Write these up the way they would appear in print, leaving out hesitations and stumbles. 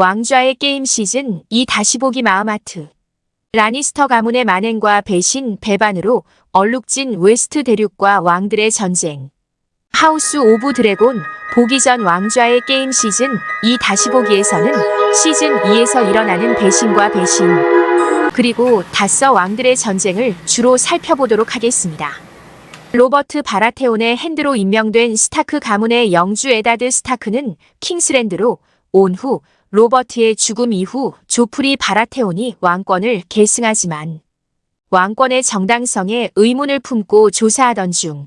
왕좌의 게임 시즌 2 다시 보기 마음아트. 라니스터 가문의 만행과 배신, 배반으로 얼룩진 웨스트 대륙과 왕들의 전쟁. 하우스 오브 드래곤 보기 전 왕좌의 게임 시즌 2 다시 보기에서는 시즌 2에서 일어나는 배신과 배신, 그리고 다써 왕들의 전쟁을 주로 살펴보도록 하겠습니다. 로버트 바라테온의 핸드로 임명된 스타크 가문의 영주 에다드 스타크는 킹스랜드로 온 후 로버트의 죽음 이후 조프리 바라테온이 왕권을 계승하지만 왕권의 정당성에 의문을 품고 조사하던 중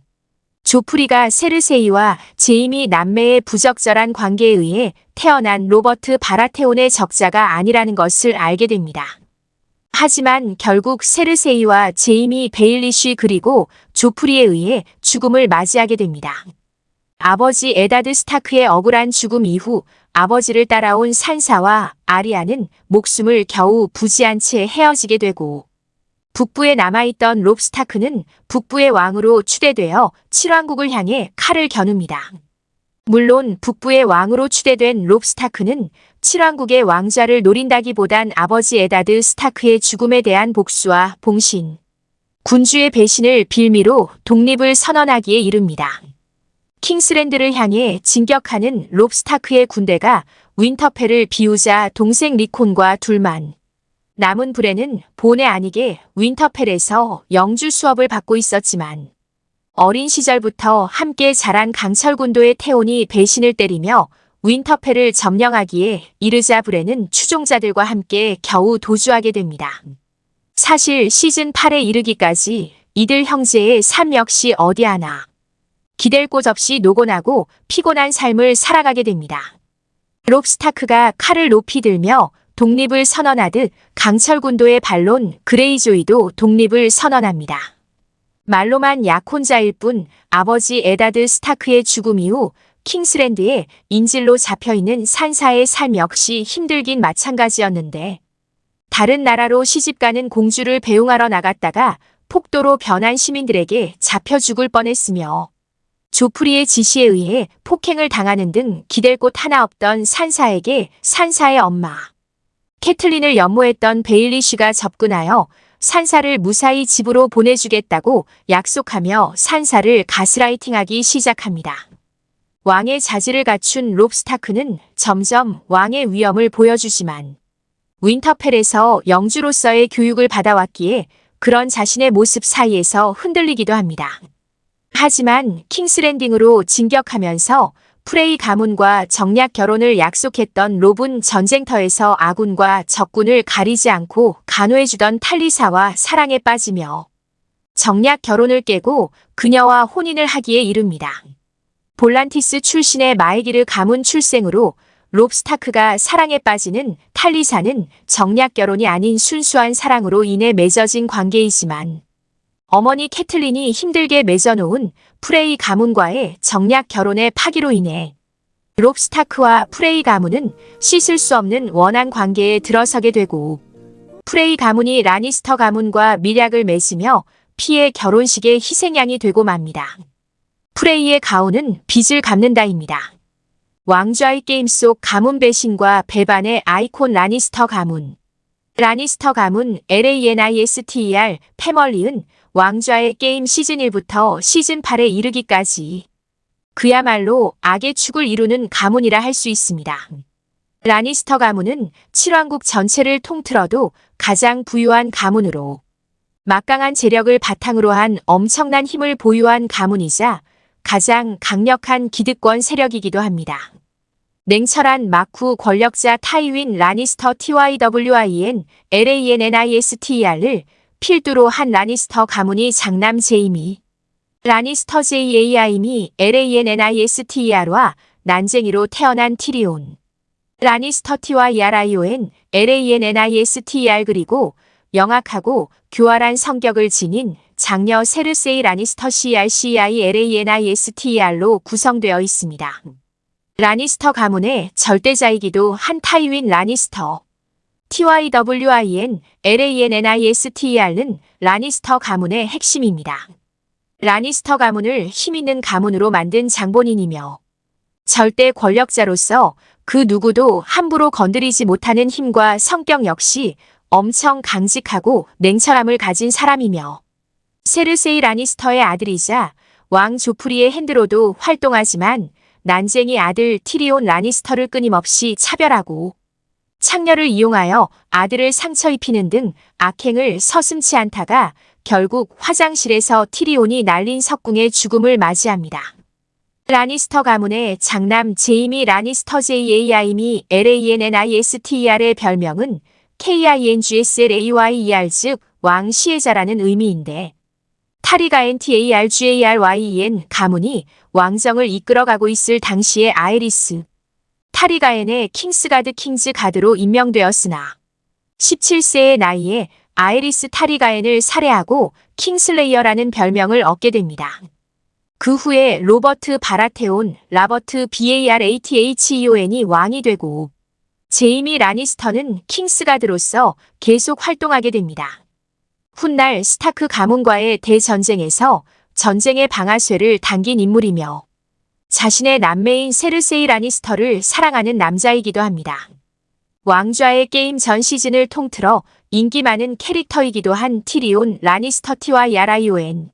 조프리가 세르세이와 제이미 남매의 부적절한 관계에 의해 태어난 로버트 바라테온의 적자가 아니라는 것을 알게 됩니다. 하지만 결국 세르세이와 제이미 베일리쉬 그리고 조프리에 의해 죽음을 맞이하게 됩니다. 아버지 에다드 스타크의 억울한 죽음 이후 아버지를 따라온 산사와 아리아는 목숨을 겨우 부지한 채 헤어지게 되고 북부에 남아있던 롭 스타크는 북부의 왕으로 추대되어 칠왕국을 향해 칼을 겨눕니다. 물론 북부의 왕으로 추대된 롭 스타크는 칠왕국의 왕좌를 노린다기보단 아버지 에다드 스타크의 죽음에 대한 복수와 봉신, 군주의 배신을 빌미로 독립을 선언하기에 이릅니다. 킹스랜드를 향해 진격하는 롭 스타크의 군대가 윈터펠을 비우자 동생 리콘과 둘만 남은 브랜은 본의 아니게 윈터펠에서 영주 수업을 받고 있었지만 어린 시절부터 함께 자란 강철군도의 태온이 배신을 때리며 윈터펠을 점령하기에 이르자 브랜은 추종자들과 함께 겨우 도주하게 됩니다. 사실 시즌 8에 이르기까지 이들 형제의 삶 역시 어디 하나 기댈 곳 없이 노곤하고 피곤한 삶을 살아가게 됩니다. 롭 스타크가 칼을 높이 들며 독립을 선언하듯 강철군도의 반론 그레이조이도 독립을 선언합니다. 말로만 약혼자일 뿐 아버지 에다드 스타크의 죽음 이후 킹스랜드에 인질로 잡혀있는 산사의 삶 역시 힘들긴 마찬가지였는데 다른 나라로 시집가는 공주를 배웅하러 나갔다가 폭도로 변한 시민들에게 잡혀 죽을 뻔했으며 조프리의 지시에 의해 폭행을 당하는 등 기댈 곳 하나 없던 산사에게 산사의 엄마 캐틀린을 연모했던 베일리쉬가 접근하여 산사를 무사히 집으로 보내주겠다고 약속하며 산사를 가스라이팅하기 시작합니다. 왕의 자질을 갖춘 롭 스타크는 점점 왕의 위엄을 보여주지만 윈터펠에서 영주로서의 교육을 받아왔기에 그런 자신의 모습 사이에서 흔들리기도 합니다. 하지만 킹스랜딩으로 진격하면서 프레이 가문과 정략 결혼을 약속했던 롭은 전쟁터에서 아군과 적군을 가리지 않고 간호해주던 탈리사와 사랑에 빠지며 정략 결혼을 깨고 그녀와 혼인을 하기에 이릅니다. 볼란티스 출신의 마에기르 가문 출생으로 롭 스타크가 사랑에 빠지는 탈리사는 정략 결혼이 아닌 순수한 사랑으로 인해 맺어진 관계이지만 어머니 캐틀린이 힘들게 맺어놓은 프레이 가문과의 정략 결혼의 파기로 인해 롭 스타크와 프레이 가문은 씻을 수 없는 원한 관계에 들어서게 되고 프레이 가문이 라니스터 가문과 밀약을 맺으며 피해 결혼식의 희생양이 되고 맙니다. 프레이의 가오는 빚을 갚는다입니다. 왕좌의 게임 속 가문 배신과 배반의 아이콘 라니스터 가문. 라니스터 가문 LANISTER 패멀리은 왕좌의 게임 시즌 1부터 시즌 8에 이르기까지 그야말로 악의 축을 이루는 가문이라 할 수 있습니다. 라니스터 가문은 칠왕국 전체를 통틀어도 가장 부유한 가문으로 막강한 재력을 바탕으로 한 엄청난 힘을 보유한 가문이자 가장 강력한 기득권 세력이기도 합니다. 냉철한 막후 권력자 타이윈 라니스터 TYWIN LANNISTER를 필두로 한 라니스터 가문이 장남 제이미 라니스터 JAI미 LANNISTER와 난쟁이로 태어난 티리온 라니스터 TYRION LANNISTER 그리고 영악하고 교활한 성격을 지닌 장녀 세르세이 라니스터 CRCI LANISTER로 구성되어 있습니다. 라니스터 가문의 절대자이기도 한 타이윈 라니스터 TYWIN LANNISTER는 라니스터 가문의 핵심입니다. 라니스터 가문을 힘있는 가문으로 만든 장본인이며 절대 권력자로서 그 누구도 함부로 건드리지 못하는 힘과 성격 역시 엄청 강직하고 냉철함을 가진 사람이며 세르세이 라니스터의 아들이자 왕 조프리의 핸드로도 활동하지만 난쟁이 아들 티리온 라니스터를 끊임없이 차별하고 창녀를 이용하여 아들을 상처 입히는 등 악행을 서슴지 않다가 결국 화장실에서 티리온이 날린 석궁의 죽음을 맞이합니다. 라니스터 가문의 장남 제이미 라니스터 JAI미 LANNISTER의 별명은 KINGSLAYER 즉 왕 시혜자라는 의미인데 타리가엔 TARGARYEN 가문이 왕정을 이끌어가고 있을 당시의 아에리스 타리가엔의 킹스가드 킹즈가드로 임명되었으나 17세의 나이에 아에리스 타리가엔을 살해하고 킹슬레이어라는 별명을 얻게 됩니다. 그 후에 로버트 바라테온, 라버트 BARATHEON이 왕이 되고 제이미 라니스터는 킹스가드로서 계속 활동하게 됩니다. 훗날 스타크 가문과의 대전쟁에서 전쟁의 방아쇠를 당긴 인물이며 자신의 남매인 세르세이 라니스터를 사랑하는 남자이기도 합니다. 왕좌의 게임 전 시즌을 통틀어 인기 많은 캐릭터이기도 한 티리온 라니스터 T와 야라이온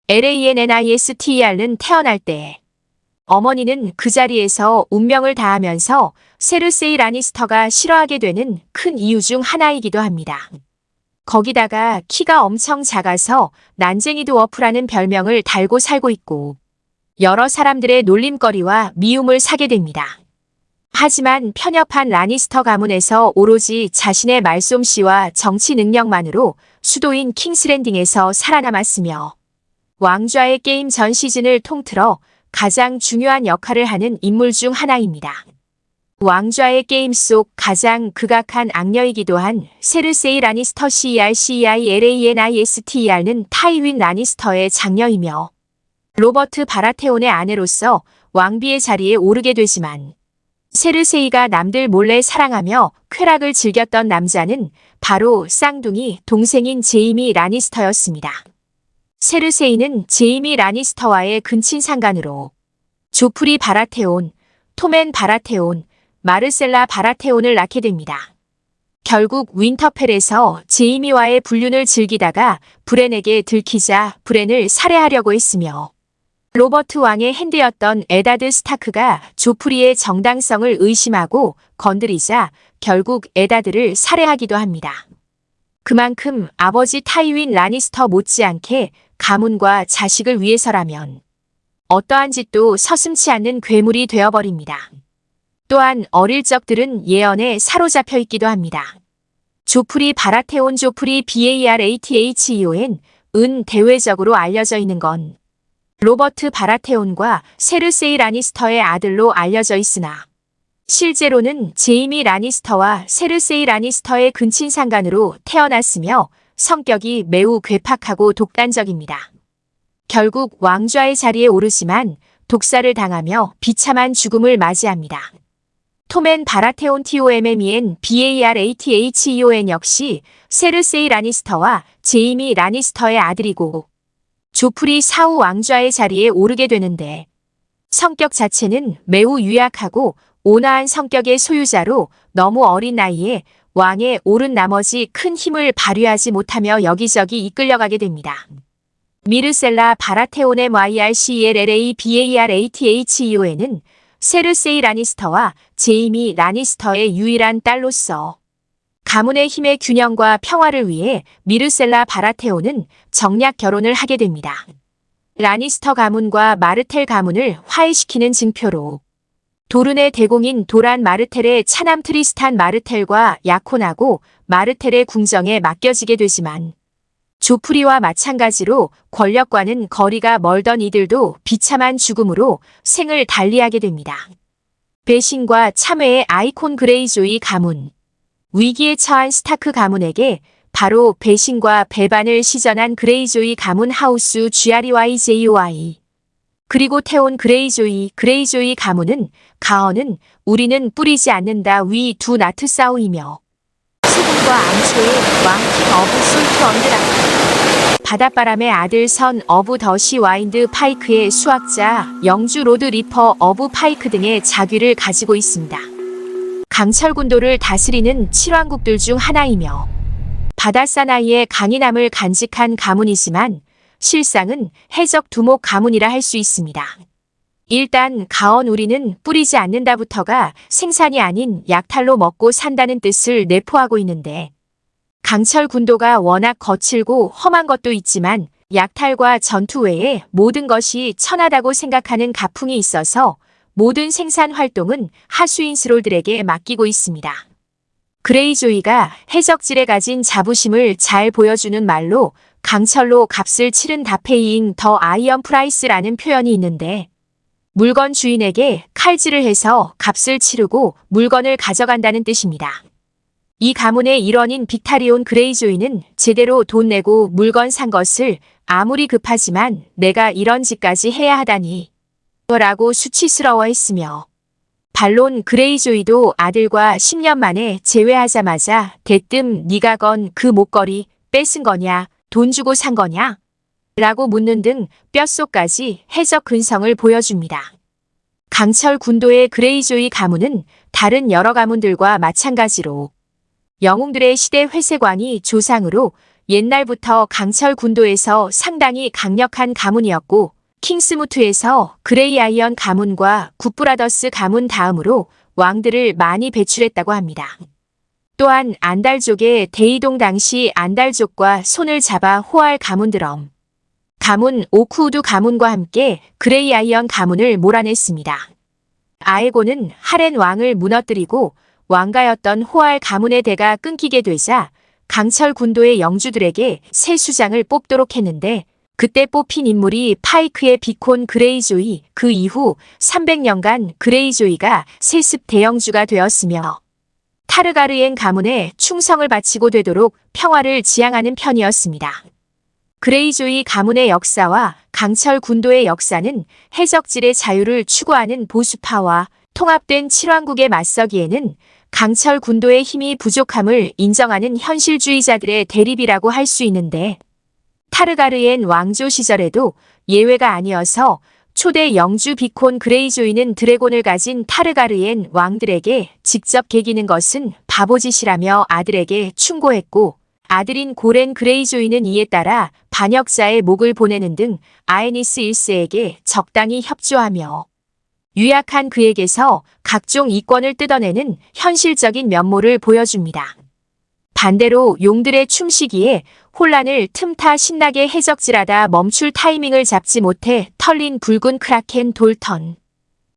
LANNISTER는 태어날 때 어머니는 그 자리에서 운명을 다하면서 세르세이 라니스터가 싫어하게 되는 큰 이유 중 하나이기도 합니다. 거기다가 키가 엄청 작아서 난쟁이 드워프라는 별명을 달고 살고 있고 여러 사람들의 놀림거리와 미움을 사게 됩니다. 하지만 편협한 라니스터 가문에서 오로지 자신의 말솜씨와 정치 능력만으로 수도인 킹스랜딩에서 살아남았으며 왕좌의 게임 전 시즌을 통틀어 가장 중요한 역할을 하는 인물 중 하나입니다. 왕좌의 게임 속 가장 극악한 악녀이기도 한 세르세이 라니스터 CERCEILANISTER는 타이윈 라니스터의 장녀이며 로버트 바라테온의 아내로서 왕비의 자리에 오르게 되지만 세르세이가 남들 몰래 사랑하며 쾌락을 즐겼던 남자는 바로 쌍둥이 동생인 제이미 라니스터였습니다. 세르세이는 제이미 라니스터와의 근친 상간으로 조프리 바라테온, 토맨 바라테온, 마르셀라 바라테온을 낳게 됩니다. 결국 윈터펠에서 제이미와의 불륜을 즐기다가 브렌에게 들키자 브렌을 살해하려고 했으며 로버트 왕의 핸드였던 에다드 스타크가 조프리의 정당성을 의심하고 건드리자 결국 에다드를 살해하기도 합니다. 그만큼 아버지 타이윈 라니스터 못지않게 가문과 자식을 위해서라면 어떠한 짓도 서슴지 않는 괴물이 되어버립니다. 또한 어릴 적들은 예언에 사로잡혀 있기도 합니다. 조프리 바라테온 조프리 BARATHEON 은 대외적으로 알려져 있는 건 로버트 바라테온과 세르세이 라니스터의 아들로 알려져 있으나 실제로는 제이미 라니스터와 세르세이 라니스터의 근친 상간으로 태어났으며 성격이 매우 괴팍하고 독단적입니다. 결국 왕좌의 자리에 오르지만 독사를 당하며 비참한 죽음을 맞이합니다. 토맨 바라테온 TOMMEN BARATHEON 역시 세르세이 라니스터와 제이미 라니스터의 아들이고 조프리 사후 왕좌의 자리에 오르게 되는데 성격 자체는 매우 유약하고 온화한 성격의 소유자로 너무 어린 나이에 왕에 오른 나머지 큰 힘을 발휘하지 못하며 여기저기 이끌려가게 됩니다. 미르셀라 바라테온의 YRCELLA BARATHEON은 세르세이 라니스터와 제이미 라니스터의 유일한 딸로서 가문의 힘의 균형과 평화를 위해 미르셀라 바라테온은 정략 결혼을 하게 됩니다. 라니스터 가문과 마르텔 가문을 화해시키는 징표로 도른의 대공인 도란 마르텔의 차남 트리스탄 마르텔과 약혼하고 마르텔의 궁정에 맡겨지게 되지만 조프리와 마찬가지로 권력과는 거리가 멀던 이들도 비참한 죽음으로 생을 달리하게 됩니다. 배신과 참회의 아이콘 그레이조이 가문. 위기에 처한 스타크 가문에게 바로 배신과 배반을 시전한 그레이조이 가문 하우스 GRYJOI. 그리고 태온 그레이조이 가문은 가언은 우리는 뿌리지 않는다 위 두 나트 싸우이며 수군과 암초의 왕킹 어브 솔트 언드라 바닷바람의 아들 선 어브 더시 와인드 파이크의 수학자 영주 로드 리퍼 어브 파이크 등의 자귀를 가지고 있습니다. 강철군도를 다스리는 칠왕국들 중 하나이며 바다사나이의 강인함을 간직한 가문이지만 실상은 해적 두목 가문이라 할 수 있습니다. 일단 가언 우리는 뿌리지 않는다부터가 생산이 아닌 약탈로 먹고 산다는 뜻을 내포하고 있는데 강철 군도가 워낙 거칠고 험한 것도 있지만 약탈과 전투 외에 모든 것이 천하다고 생각하는 가풍이 있어서 모든 생산 활동은 하수인 스롤들에게 맡기고 있습니다. 그레이조이가 해적질에 가진 자부심을 잘 보여주는 말로 강철로 값을 치른 다페이잉 더 아이언 프라이스라는 표현이 있는데 물건 주인에게 칼질을 해서 값을 치르고 물건을 가져간다는 뜻입니다. 이 가문의 일원인 빅타리온 그레이조이는 제대로 돈 내고 물건 산 것을 아무리 급하지만 내가 이런 짓까지 해야 하다니 라고 수치스러워했으며 반론 그레이조이도 아들과 10년 만에 재회하자마자 대뜸 네가 건 그 목걸이 뺏은 거냐 돈 주고 산 거냐 라고 묻는 등 뼛속까지 해적 근성을 보여줍니다. 강철 군도의 그레이조이 가문은 다른 여러 가문들과 마찬가지로 영웅들의 시대 회세관이 조상으로 옛날부터 강철 군도에서 상당히 강력한 가문이었고 킹스무트에서 그레이 아이언 가문과 굿브라더스 가문 다음으로 왕들을 많이 배출했다고 합니다. 또한 안달족의 대이동 당시 안달족과 손을 잡아 호할 가문드럼 가문 오쿠우두 가문과 함께 그레이 아이언 가문을 몰아냈습니다. 아에곤은 하렌 왕을 무너뜨리고 왕가였던 호알 가문의 대가 끊기게 되자 강철 군도의 영주들에게 새 수장을 뽑도록 했는데 그때 뽑힌 인물이 파이크의 비콘 그레이조이, 그 이후 300년간 그레이조이가 세습 대영주가 되었으며 타르가르엔 가문에 충성을 바치고 되도록 평화를 지향하는 편이었습니다. 그레이조이 가문의 역사와 강철 군도의 역사는 해적질의 자유를 추구하는 보수파와 통합된 칠왕국에 맞서기에는 강철 군도의 힘이 부족함을 인정하는 현실주의자들의 대립이라고 할 수 있는데 타르가르엔 왕조 시절에도 예외가 아니어서 초대 영주 비콘 그레이조이는 드래곤을 가진 타르가르엔 왕들에게 직접 개기는 것은 바보짓이라며 아들에게 충고했고 아들인 고렌 그레이조이는 이에 따라 반역자의 목을 보내는 등 아에니스 1세에게 적당히 협조하며 유약한 그에게서 각종 이권을 뜯어내는 현실적인 면모를 보여줍니다. 반대로 용들의 춤시기에 혼란을 틈타 신나게 해적질하다 멈출 타이밍을 잡지 못해 털린 붉은 크라켄 돌턴.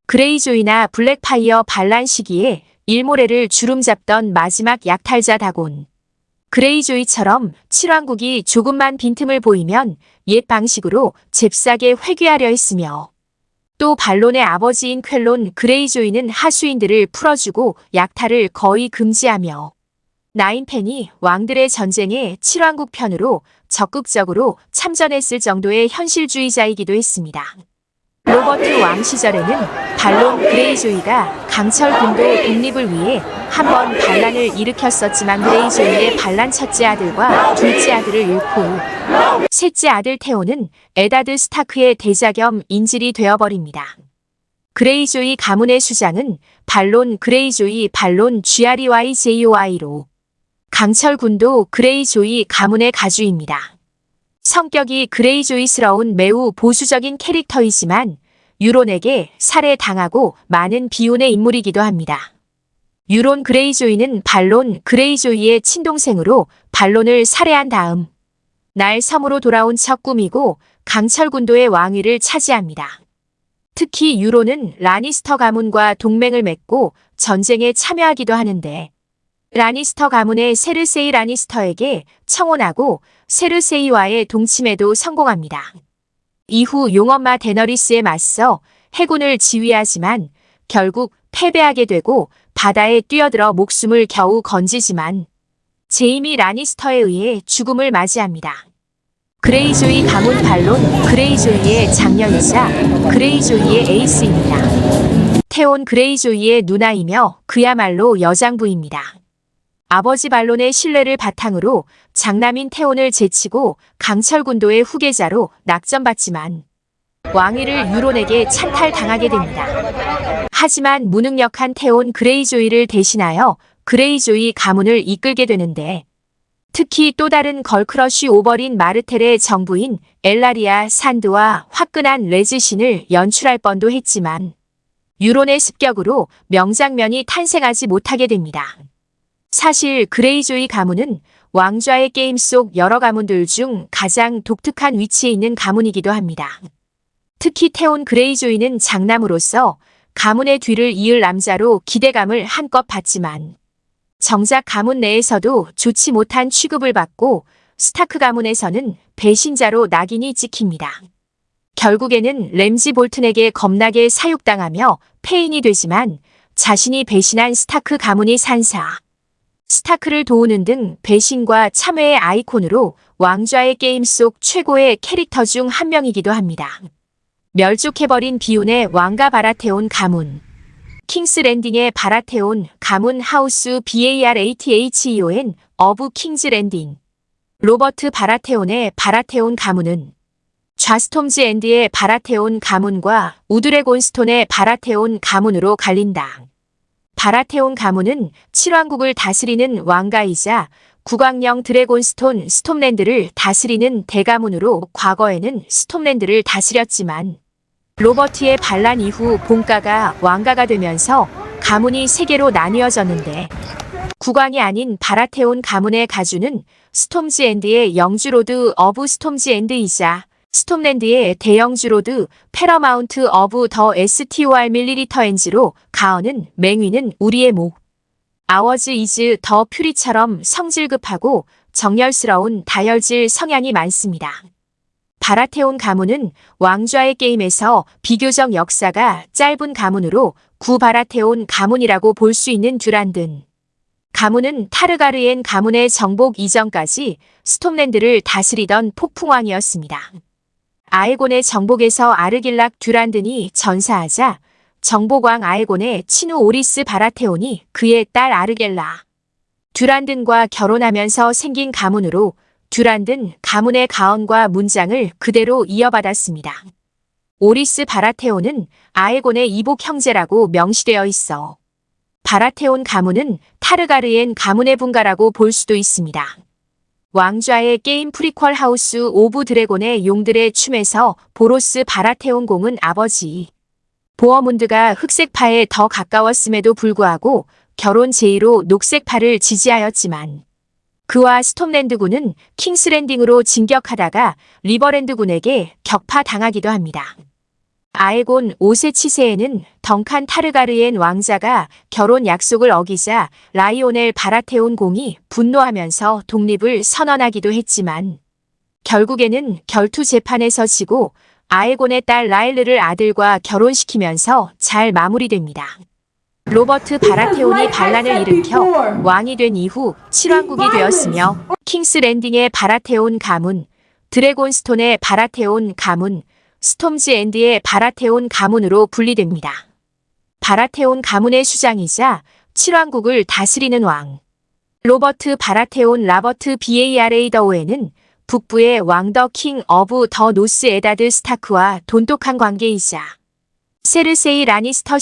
그레이조이나 블랙파이어 반란 시기에 일모레를 주름잡던 마지막 약탈자 다곤. 그레이조이처럼 칠왕국이 조금만 빈틈을 보이면 옛 방식으로 잽싸게 회귀하려 했으며 또 반론의 아버지인 퀼론 그레이조이는 하수인들을 풀어주고 약탈을 거의 금지하며 나인펜이 왕들의 전쟁에 칠왕국 편으로 적극적으로 참전했을 정도의 현실주의자이기도 했습니다. 로버트 왕 시절에는 반론 그레이조이가 강철 군도 독립을 위해 한번 반란을 일으켰었지만 그레이조이의 반란 첫째 아들과 둘째 아들을 잃고 셋째 아들 테오는 에다드 스타크의 대자 겸 인질이 되어버립니다. 그레이조이 가문의 수장은 반론 그레이조이 반론 GREYJOI로 강철 군도 그레이조이 가문의 가주입니다. 성격이 그레이조이스러운 매우 보수적인 캐릭터이지만 유론에게 살해당하고 많은 비운의 인물이기도 합니다. 유론 그레이조이는 반론 그레이조이의 친동생으로 반론을 살해한 다음 날 섬으로 돌아온 척 꾸미고 강철 군도의 왕위를 차지합니다. 특히 유론은 라니스터 가문과 동맹을 맺고 전쟁에 참여하기도 하는데 라니스터 가문의 세르세이 라니스터에게 청혼하고 세르세이와의 동침에도 성공합니다. 이후 용엄마 데너리스에 맞서 해군을 지휘하지만 결국 패배하게 되고 바다에 뛰어들어 목숨을 겨우 건지지만 제이미 라니스터에 의해 죽음을 맞이합니다. 그레이조이 가문 반론 그레이조이의 장녀이자 그레이조이의 에이스입니다. 테온 그레이조이의 누나이며 그야말로 여장부입니다. 아버지 반론의 신뢰를 바탕으로 장남인 테온을 제치고 강철 군도의 후계자로 낙점받지만 왕위를 유론에게 찬탈당하게 됩니다. 하지만 무능력한 태온 그레이조이를 대신하여 그레이조이 가문을 이끌게 되는데, 특히 또 다른 걸크러쉬 오버린 마르텔의 정부인 엘라리아 산드와 화끈한 레즈신을 연출할 뻔도 했지만 유론의 습격으로 명장면이 탄생하지 못하게 됩니다. 사실 그레이조이 가문은 왕좌의 게임 속 여러 가문들 중 가장 독특한 위치에 있는 가문이기도 합니다. 특히 태온 그레이조이는 장남으로서 가문의 뒤를 이을 남자로 기대감을 한껏 받지만 정작 가문 내에서도 좋지 못한 취급을 받고 스타크 가문에서는 배신자로 낙인이 찍힙니다. 결국에는 램지 볼튼에게 겁나게 사육당하며 폐인이 되지만 자신이 배신한 스타크 가문이 산사, 스타크를 도우는 등 배신과 참회의 아이콘으로 왕좌의 게임 속 최고의 캐릭터 중 한 명이기도 합니다. 멸족해버린 비운의 왕가 바라테온 가문, 킹스 랜딩의 바라테온 가문 하우스 BARATHEON 어브 킹즈 랜딩, 로버트 바라테온의 바라테온 가문은 좌스톰즈 앤드의 바라테온 가문과 우드레곤스톤의 바라테온 가문으로 갈린다. 바라테온 가문은 7왕국을 다스리는 왕가이자 국왕령 드래곤스톤 스톰랜드를 다스리는 대가문으로 과거에는 스톰랜드를 다스렸지만 로버트의 반란 이후 본가가 왕가가 되면서 가문이 3개로 나뉘어졌는데, 국왕이 아닌 바라테온 가문의 가주는 스톰즈 앤드의 영주로드 어브 스톰즈 앤드이자 스톰랜드의 대영주로드 패러마운트 어브 더 STOR 밀리리터 엔지로 가언은 맹위는 우리의 목, 아워즈 이즈 더 퓨리처럼 성질급하고 정열스러운 다혈질 성향이 많습니다. 바라테온 가문은 왕좌의 게임에서 비교적 역사가 짧은 가문으로 구바라테온 가문이라고 볼 수 있는 듀란든 가문은 타르가르엔 가문의 정복 이전까지 스톰랜드를 다스리던 폭풍왕이었습니다. 아에곤의 정복에서 아르길락 듀란든이 전사하자 정복왕 아에곤의 친후 오리스 바라테온이 그의 딸 아르겔라 듀란든과 결혼하면서 생긴 가문으로 듀란든 가문의 가언과 문장을 그대로 이어받았습니다. 오리스 바라테온은 아에곤의 이복 형제라고 명시되어 있어 바라테온 가문은 타르가르엔 가문의 분가라고 볼 수도 있습니다. 왕좌의 게임 프리퀄 하우스 오브 드래곤의 용들의 춤에서 보로스 바라테온 공은 아버지 보어문드가 흑색파에 더 가까웠음에도 불구하고 결혼 제의로 녹색파를 지지하였지만 그와 스톰랜드군은 킹스랜딩으로 진격하다가 리버랜드군에게 격파당하기도 합니다. 아에곤 5세 치세에는 덩칸 타르가르엔 왕자가 결혼 약속을 어기자 라이오넬 바라테온 공이 분노하면서 독립을 선언하기도 했지만 결국에는 결투 재판에서 지고 아에곤의 딸 라일르를 아들과 결혼시키면서 잘 마무리됩니다. 로버트 바라테온이 반란을 일으켜 왕이 된 이후 7왕국이 되었으며 킹스랜딩의 바라테온 가문, 드래곤스톤의 바라테온 가문, 스톰즈 앤드의 바라테온 가문으로 분리됩니다. 바라테온 가문의 수장이자 7왕국을 다스리는 왕, 로버트 바라테온 라버트 BARA더오에는 북부의 왕 더 킹 어브 더 노스 에다드 스타크와 돈독한 관계이자 세르세이 라니스터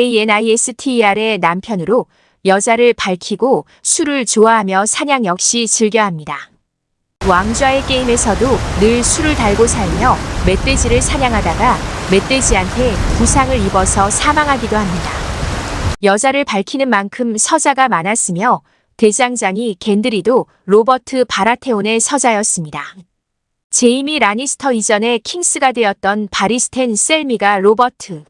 CERCEILANISTER의 남편으로 여자를 밝히고 술을 좋아하며 사냥 역시 즐겨합니다. 왕좌의 게임에서도 늘 술을 달고 살며 멧돼지를 사냥하다가 멧돼지한테 부상을 입어서 사망하기도 합니다. 여자를 밝히는 만큼 서자가 많았으며 대장장이 겐드리도 로버트 바라테온의 서자였습니다. 제이미 라니스터 이전에 킹스가 되었던 바리스텐 셀미가 로버트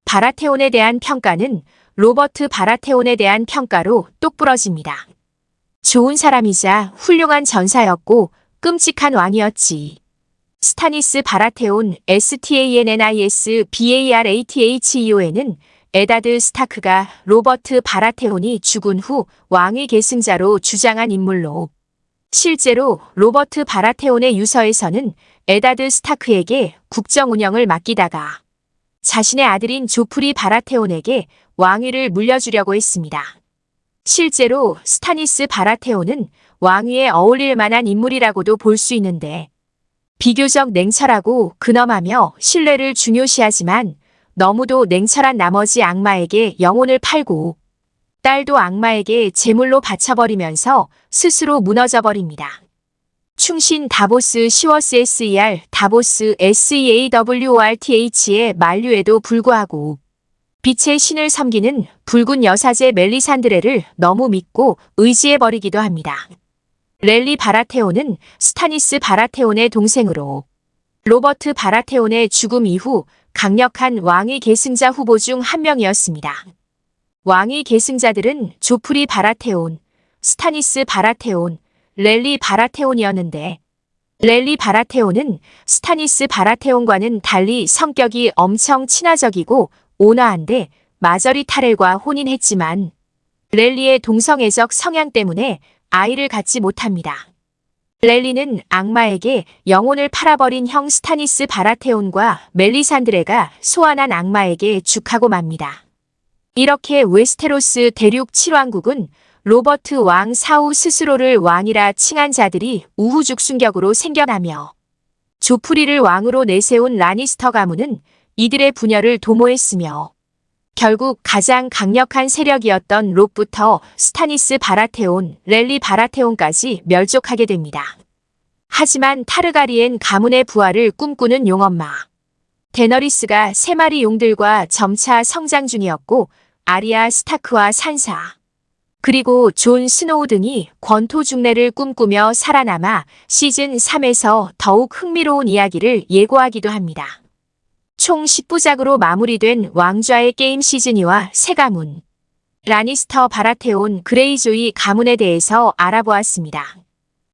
바라테온에 대한 평가는 로버트 바라테온에 대한 평가로 똑부러집니다. 좋은 사람이자 훌륭한 전사였고 끔찍한 왕이었지. 스타니스 바라테온 STANNIS BARATHEON은 에다드 스타크가 로버트 바라테온이 죽은 후 왕위 계승자로 주장한 인물로 실제로 로버트 바라테온의 유서에서는 에다드 스타크에게 국정 운영을 맡기다가 자신의 아들인 조프리 바라테온에게 왕위를 물려주려고 했습니다. 실제로 스타니스 바라테온은 왕위에 어울릴 만한 인물이라고도 볼 수 있는데 비교적 냉철하고 근엄하며 신뢰를 중요시하지만 너무도 냉철한 나머지 악마에게 영혼을 팔고 딸도 악마에게 제물로 바쳐버리면서 스스로 무너져버립니다. 충신 다보스 시워스 SER 다보스 SEAWORTH의 만류에도 불구하고 빛의 신을 섬기는 붉은 여사제 멜리산드레를 너무 믿고 의지해버리기도 합니다. 랠리 바라테온은 스타니스 바라테온의 동생으로 로버트 바라테온의 죽음 이후 강력한 왕위 계승자 후보 중 한 명이었습니다. 왕위 계승자들은 조프리 바라테온, 스타니스 바라테온, 랠리 바라테온이었는데 랠리 바라테온은 스타니스 바라테온과는 달리 성격이 엄청 친화적이고 온화한데 마저리 타렐과 혼인했지만 랠리의 동성애적 성향 때문에 아이를 갖지 못합니다. 랠리는 악마에게 영혼을 팔아버린 형 스타니스 바라테온과 멜리산드레가 소환한 악마에게 죽하고 맙니다. 이렇게 웨스테로스 대륙 7왕국은 로버트 왕 사후 스스로를 왕이라 칭한 자들이 우후죽순격으로 생겨나며 조프리를 왕으로 내세운 라니스터 가문은 이들의 분열을 도모했으며 결국 가장 강력한 세력이었던 록부터 스타니스 바라테온, 랠리 바라테온까지 멸족하게 됩니다. 하지만 타르가리엔 가문의 부활을 꿈꾸는 용엄마 데너리스가 3마리 용들과 점차 성장 중이었고 아리아 스타크와 산사 그리고 존 스노우 등이 권토 중래를 꿈꾸며 살아남아 시즌 3에서 더욱 흥미로운 이야기를 예고하기도 합니다. 총 10부작으로 마무리된 왕좌의 게임 시즌2와 새 가문, 라니스터 바라테온 그레이조이 가문에 대해서 알아보았습니다.